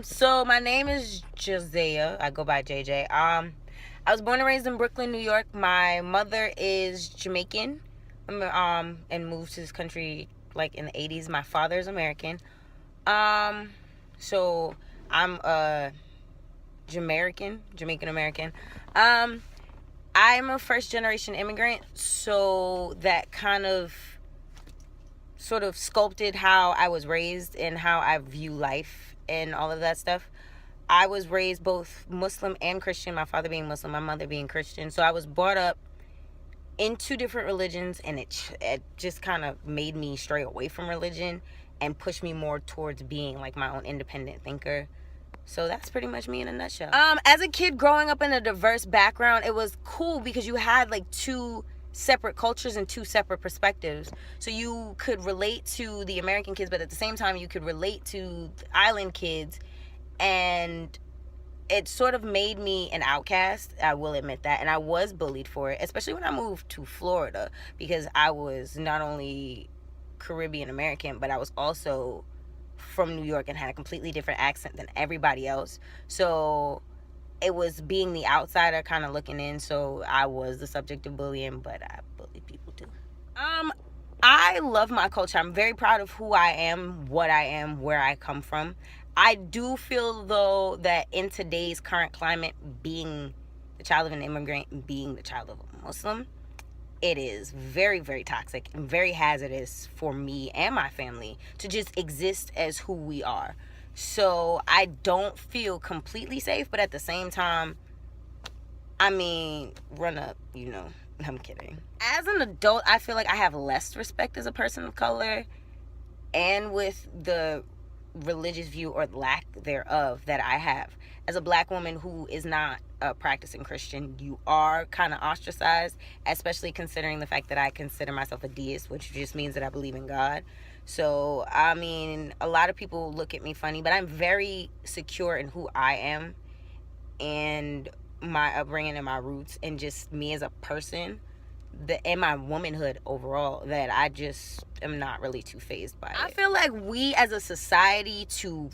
So my name is Josiah. I go by JJ. I was born and raised in Brooklyn, New York. My mother is Jamaican, and moved to this country like in the 80s. My father is American. So I'm a Jamaican American. I'm a first generation immigrant, so that kind of sort of sculpted how I was raised and how I view life and all of that stuff. I was raised both Muslim and Christian, my father being Muslim, my mother being Christian. So I was brought up in two different religions, and it just kind of made me stray away from religion and pushed me more towards being like my own independent thinker. So that's pretty much me in a nutshell. As a kid growing up in a diverse background, it was cool because you had like two separate cultures and two separate perspectives. So you could relate to the American kids, but at the same time you could relate to the island kids, and it sort of made me an outcast, I will admit that, and I was bullied for it, especially when I moved to Florida, because I was not only Caribbean American, but I was also from New York and had a completely different accent than everybody else. So it was being the outsider kind of looking in, so I was the subject of bullying, but I bully people too. I love my culture. I'm very proud of who I am, what I am, where I come from. I do feel, though, that in today's current climate, being the child of an immigrant and being the child of a Muslim, it is very, very toxic and very hazardous for me and my family to just exist as who we are. So I don't feel completely safe, but at the same time, I mean, run up, I'm kidding. As an adult, I feel like I have less respect as a person of color, and with the religious view or lack thereof that I have. As a black woman who is not a practicing Christian, you are kind of ostracized, especially considering the fact that I consider myself a deist, which just means that I believe in God. So, I mean, a lot of people look at me funny, but I'm very secure in who I am and my upbringing and my roots and just me as a person and my womanhood overall, that I just am not really too fazed by it. I feel like we as a society, to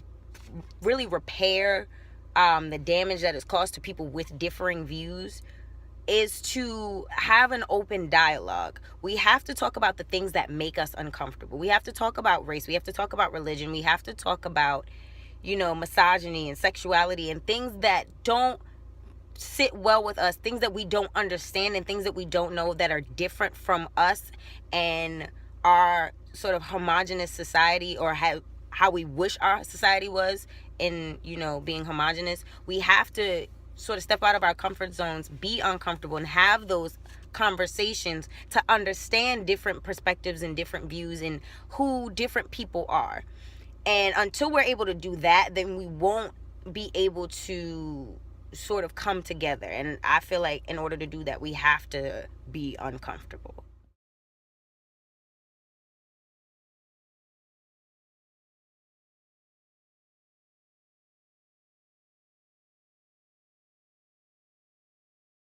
really repair the damage that is caused to people with differing views, is to have an open dialogue. We have to talk about the things that make us uncomfortable. We have to talk about race. We have to talk about religion. We have to talk about, misogyny and sexuality and things that don't sit well with us, things that we don't understand and things that we don't know that are different from us and our sort of homogenous society, or how we wish our society was in, being homogenous. We have to sort of step out of our comfort zones, be uncomfortable, and have those conversations to understand different perspectives and different views and who different people are. And until we're able to do that, then we won't be able to sort of come together. And I feel like in order to do that, we have to be uncomfortable.